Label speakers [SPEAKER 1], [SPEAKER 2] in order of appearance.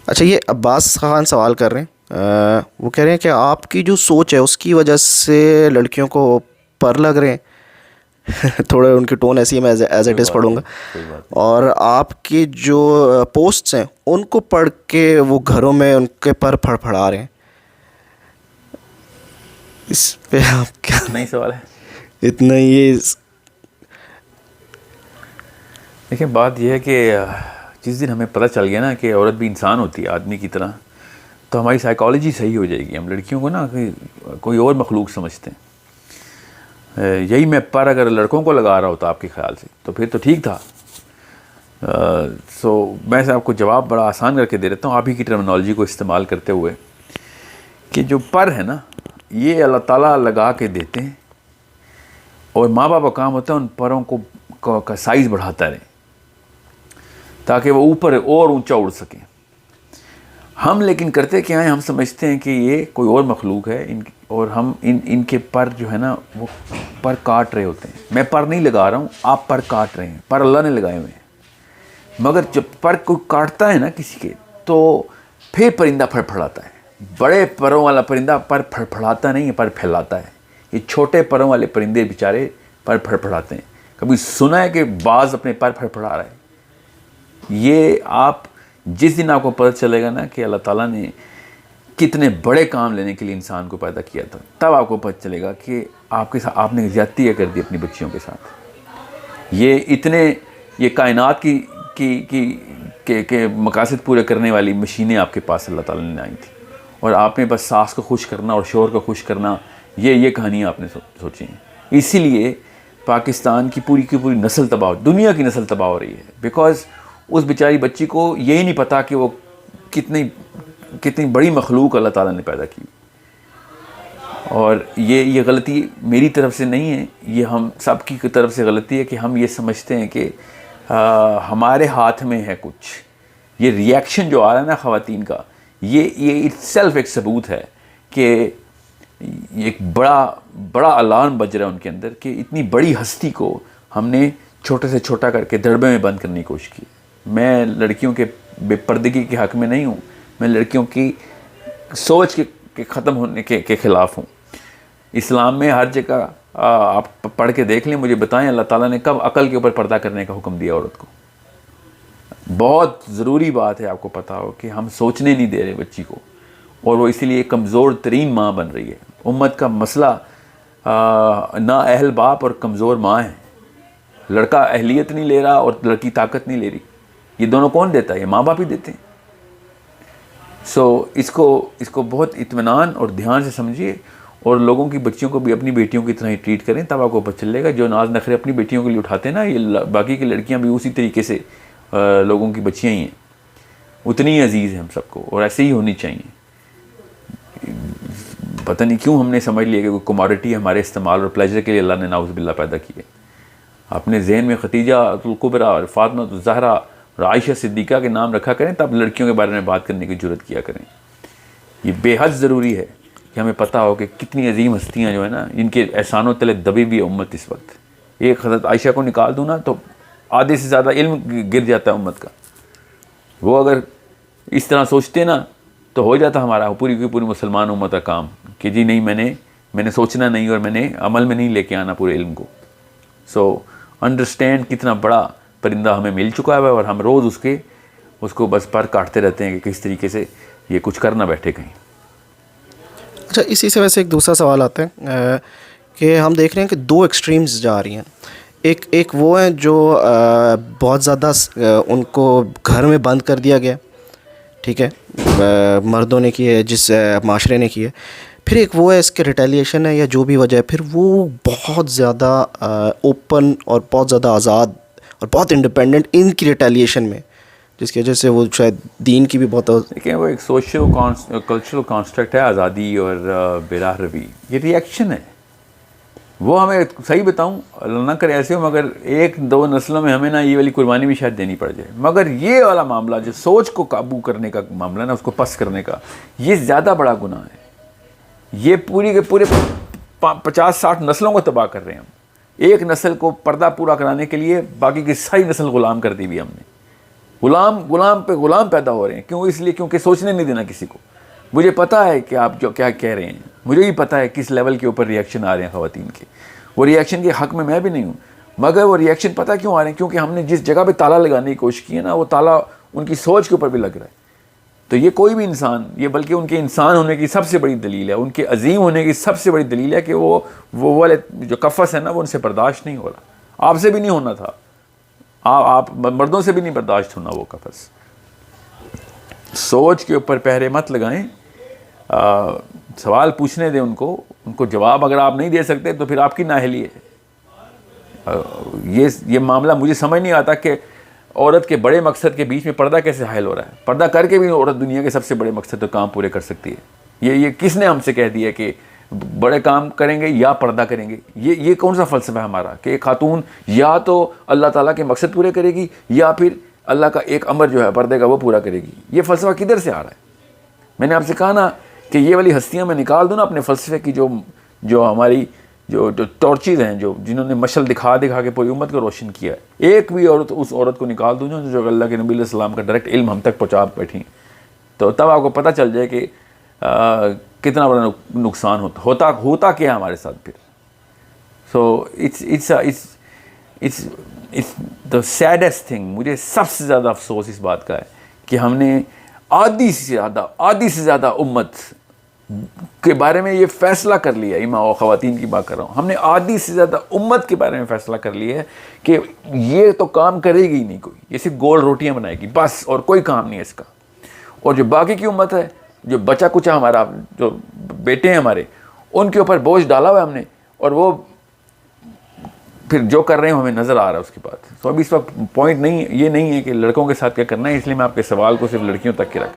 [SPEAKER 1] اچھا، یہ عباس خان سوال کر رہے ہیں، وہ کہہ رہے ہیں کہ آپ کی جو سوچ ہے اس کی وجہ سے لڑکیوں کو پر لگ رہے ہیں تھوڑے ان کی ٹون ایسی ہے، میں ایز
[SPEAKER 2] کوئی
[SPEAKER 1] اٹ از
[SPEAKER 2] بات
[SPEAKER 1] پڑھوں
[SPEAKER 2] نہیں،
[SPEAKER 1] گا،
[SPEAKER 2] کوئی بات نہیں.
[SPEAKER 1] اور آپ کی جو پوسٹس ہیں ان کو پڑھ کے وہ گھروں میں ان کے پر پھڑ پھڑا رہے ہیں. اس پہ آپ کیا
[SPEAKER 2] اتنا ہی سوال ہے.
[SPEAKER 1] اتنا یہ
[SPEAKER 2] دیکھیں بات یہ ہے کہ جس دن ہمیں پتہ چل گیا نا کہ عورت بھی انسان ہوتی ہے آدمی کی طرح، تو ہماری سائیکالوجی صحیح ہو جائے گی. ہم لڑکیوں کو نا کوئی اور مخلوق سمجھتے ہیں. یہی میں پر اگر لڑکوں کو لگا رہا ہوتا آپ کے خیال سے تو پھر تو ٹھیک تھا. سو میں سے آپ کو جواب بڑا آسان کر کے دے دیتا ہوں آپ ہی کی ٹرمنالوجی کو استعمال کرتے ہوئے، کہ جو پر ہے نا یہ اللہ تعالیٰ لگا کے دیتے ہیں، اور ماں باپ کا کام ہوتا ہے ان پروں کا سائز بڑھاتا رہے تاکہ وہ اوپر اور اونچا اڑ سکیں. ہم لیکن کرتے کیا ہیں، ہم سمجھتے ہیں کہ یہ کوئی اور مخلوق ہے اور ہم ان کے پر جو ہے نا وہ پر کاٹ رہے ہوتے ہیں. میں پر نہیں لگا رہا ہوں، آپ پر کاٹ رہے ہیں، پر اللہ نے لگائے ہوئے ہیں. مگر جب پر کوئی کاٹتا ہے نا کسی کے تو پھر پرندہ پھڑ پھڑاتا ہے. بڑے پروں والا پرندہ پر پھڑ پھڑاتا نہیں ہے، پر پھیلاتا ہے. یہ چھوٹے پروں والے پرندے بیچارے پر پھڑ پھڑاتے ہیں. کبھی سنا ہے کہ باز اپنے پر پھڑ پھڑا رہا ہے؟ یہ آپ جس دن آپ کو پتہ چلے گا نا کہ اللہ تعالیٰ نے کتنے بڑے کام لینے کے لیے انسان کو پیدا کیا تھا، تب آپ کو پتہ چلے گا کہ آپ کے ساتھ آپ نے زیادتی کر دی اپنی بچیوں کے ساتھ. یہ کائنات کے مقاصد پورے کرنے والی مشینیں آپ کے پاس اللہ تعالیٰ نے آئی تھیں، اور آپ نے بس ساس کو خوش کرنا اور شوہر کو خوش کرنا، یہ کہانیاں آپ نے سوچی ہیں. اسی لیے پاکستان کی پوری نسل تباہ ہو، دنیا کی نسل تباہ ہو رہی ہے، بیکاز اس بیچاری بچی کو یہی نہیں پتا کہ وہ کتنی بڑی مخلوق اللہ تعالیٰ نے پیدا کی. اور یہ غلطی میری طرف سے نہیں ہے، یہ ہم سب کی طرف سے غلطی ہے کہ ہم یہ سمجھتے ہیں کہ ہمارے ہاتھ میں ہے کچھ. یہ ری ایکشن جو آ رہا ہے نا خواتین کا، یہ اٹ سیلف ایک ثبوت ہے کہ ایک بڑا الارم بج رہا ہے ان کے اندر کہ اتنی بڑی ہستی کو ہم نے چھوٹے سے چھوٹا کر کے دڑبے میں بند کرنے کی کوشش کی. میں لڑکیوں کے بے پردگی کے حق میں نہیں ہوں، میں لڑکیوں کی سوچ کے ختم ہونے کے خلاف ہوں. اسلام میں ہر جگہ آپ پڑھ کے دیکھ لیں، مجھے بتائیں اللہ تعالیٰ نے کب عقل کے اوپر پردہ کرنے کا حکم دیا عورت کو. بہت ضروری بات ہے آپ کو پتہ ہو کہ ہم سوچنے نہیں دے رہے بچی کو، اور وہ اسی لیے کمزور ترین ماں بن رہی ہے. امت کا مسئلہ نا اہل باپ اور کمزور ماں ہے. لڑکا اہلیت نہیں لے رہا اور لڑکی طاقت نہیں لے رہی. یہ دونوں کون دیتا ہے؟ یہ ماں باپ ہی دیتے ہیں. سو اس کو بہت اطمینان اور دھیان سے سمجھیے، اور لوگوں کی بچیوں کو بھی اپنی بیٹیوں کی طرح ہی ٹریٹ کریں، تب آپ کو پتہ چلے گا. جو ناز نخرے اپنی بیٹیوں کے لیے اٹھاتے ہیں نا، یہ باقی کی لڑکیاں بھی اسی طریقے سے لوگوں کی بچیاں ہی ہیں. اتنی ہی عزیز ہیں ہم سب کو، اور ایسے ہی ہونی چاہیے. پتہ نہیں کیوں ہم نے سمجھ لیا کہ کوئی کموڈٹی ہمارے استعمال اور پلیجر کے لیے اللہ نے نعوذ باللہ پیدا کی ہے. اپنے ذہن میں ختیجہ الکبریٰ اور فاطمہ الزہرا اور عائشہ صدیقہ کے نام رکھا کریں، تب لڑکیوں کے بارے میں بات کرنے کی جرات کیا کریں. یہ بے حد ضروری ہے کہ ہمیں پتہ ہو کہ کتنی عظیم ہستیاں جو ہیں نا، ان کے احسانوں تلے دبی بھی ہے امت اس وقت. ایک حضرت عائشہ کو نکال دوں نا تو آدھے سے زیادہ علم گر جاتا ہے امت کا. وہ اگر اس طرح سوچتے نا تو ہو جاتا ہمارا پوری کی پوری مسلمان امت کا کام کہ جی نہیں، میں نے سوچنا نہیں اور میں نے عمل میں نہیں لے کے آنا پورے علم کو. سو انڈرسٹینڈ کتنا بڑا پرندہ ہمیں مل چکا ہے، اور ہم روز اس کو بس پر کاٹتے رہتے ہیں کہ کس طریقے سے یہ کچھ کر نہ بیٹھے کہیں.
[SPEAKER 1] اچھا، اسی سے ویسے ایک دوسرا سوال آتا ہے کہ ہم دیکھ رہے ہیں کہ دو ایکسٹریمز جا رہی ہیں. ایک وہ ہیں جو بہت زیادہ ان کو گھر میں بند کر دیا گیا، ٹھیک ہے، مردوں نے کی ہے، جس معاشرے نے کی ہے. پھر ایک وہ ہے اس کے ریٹیلیشن ہے یا جو بھی وجہ ہے، پھر وہ بہت زیادہ اوپن اور بہت زیادہ آزاد اور بہت انڈیپینڈنٹ ان کی ریٹیلیشن میں، جس کی وجہ سے وہ شاید دین کی بھی بہت.
[SPEAKER 2] دیکھیں وہ ایک سوشل کلچرل کانسٹرکٹ ہے آزادی اور بے راہ روی. یہ ری ایکشن ہے. وہ ہمیں صحیح بتاؤں، اللہ نہ کرے ایسے ہو، مگر ایک دو نسلوں میں ہمیں نا یہ والی قربانی بھی شاید دینی پڑ جائے. مگر یہ والا معاملہ جو سوچ کو قابو کرنے کا معاملہ نا، اس کو پس کرنے کا، یہ زیادہ بڑا گناہ ہے. یہ پوری کے پورے 50-60 نسلوں کو تباہ کر رہے ہیں ہم. ایک نسل کو پردہ پورا کرانے کے لیے باقی کی ساری نسل غلام کر دی بھی ہم نے. غلام پہ غلام پیدا ہو رہے ہیں. کیوں؟ اس لیے کیونکہ سوچنے نہیں دینا کسی کو. مجھے پتہ ہے کہ آپ جو کیا کہہ رہے ہیں, مجھے بھی پتہ ہے کس لیول کے اوپر ریئیکشن آ رہے ہیں خواتین کے. وہ ریئیکشن کے حق میں بھی نہیں ہوں, مگر وہ ریئیکشن پتہ کیوں آ رہے ہیں؟ کیونکہ ہم نے جس جگہ پہ تالا لگانے کی کوشش کی ہے نا, وہ تالا ان کی سوچ کے اوپر بھی لگ رہا ہے. تو یہ کوئی بھی انسان, یہ بلکہ ان کے انسان ہونے کی سب سے بڑی دلیل ہے, ان کے عظیم ہونے کی سب سے بڑی دلیل ہے کہ وہ والے جو قفس ہے نا, وہ ان سے برداشت نہیں ہو رہا. آپ سے بھی نہیں ہونا تھا, آپ مردوں سے بھی نہیں برداشت ہونا وہ قفس. سوچ کے اوپر پہرے مت لگائیں, سوال پوچھنے دیں ان کو جواب اگر آپ نہیں دے سکتے تو پھر آپ کی نااہلی ہے. یہ معاملہ مجھے سمجھ نہیں آتا کہ عورت کے بڑے مقصد کے بیچ میں پردہ کیسے حائل ہو رہا ہے. پردہ کر کے بھی عورت دنیا کے سب سے بڑے مقصد تو کام پورے کر سکتی ہے. یہ کس نے ہم سے کہہ دیا کہ بڑے کام کریں گے یا پردہ کریں گے؟ یہ کون سا فلسفہ ہے ہمارا کہ ایک خاتون یا تو اللہ تعالیٰ کے مقصد پورے کرے گی یا پھر اللہ کا ایک امر جو ہے پردے کا وہ پورا کرے گی؟ یہ فلسفہ کدھر سے آ رہا ہے؟ میں نے آپ سے کہا نا کہ یہ والی ہستیاں میں نکال دوں نا اپنے فلسفے کی, جو ہماری جو ٹارچز ہیں, جنہوں نے مشعل دکھا کے پوری امت کو روشن کیا ہے, ایک بھی عورت اس عورت کو نکال دوں جو اللہ کے نبی علیہ السلام کا ڈائریکٹ علم ہم تک پہنچا بیٹھی, تو تب آپ کو پتہ چل جائے کہ کتنا بڑا نقصان ہوتا کیا ہے ہمارے ساتھ پھر. So it's the saddest thing. مجھے سب سے زیادہ افسوس اس بات کا ہے کہ ہم نے آدھی سے زیادہ امت کے بارے میں یہ فیصلہ کر لیا. امام و خواتین کی بات کر رہا ہوں, ہم نے آدھی سے زیادہ امت کے بارے میں فیصلہ کر لیا ہے کہ یہ تو کام کرے گی نہیں کوئی, یہ صرف گول روٹیاں بنائے گی بس, اور کوئی کام نہیں ہے اس کا. اور جو باقی کی امت ہے, جو بچا کچا ہمارا, جو بیٹے ہیں ہمارے, ان کے اوپر بوجھ ڈالا ہوا ہے ہم نے, اور وہ پھر جو کر رہے ہیں ہمیں نظر آ رہا ہے اس کے بعد. تو ابھی اس وقت پوائنٹ یہ نہیں ہے کہ لڑکوں کے ساتھ کیا کرنا ہے, اس لیے میں آپ کے سوال کو صرف لڑکیوں تک کے رکھا.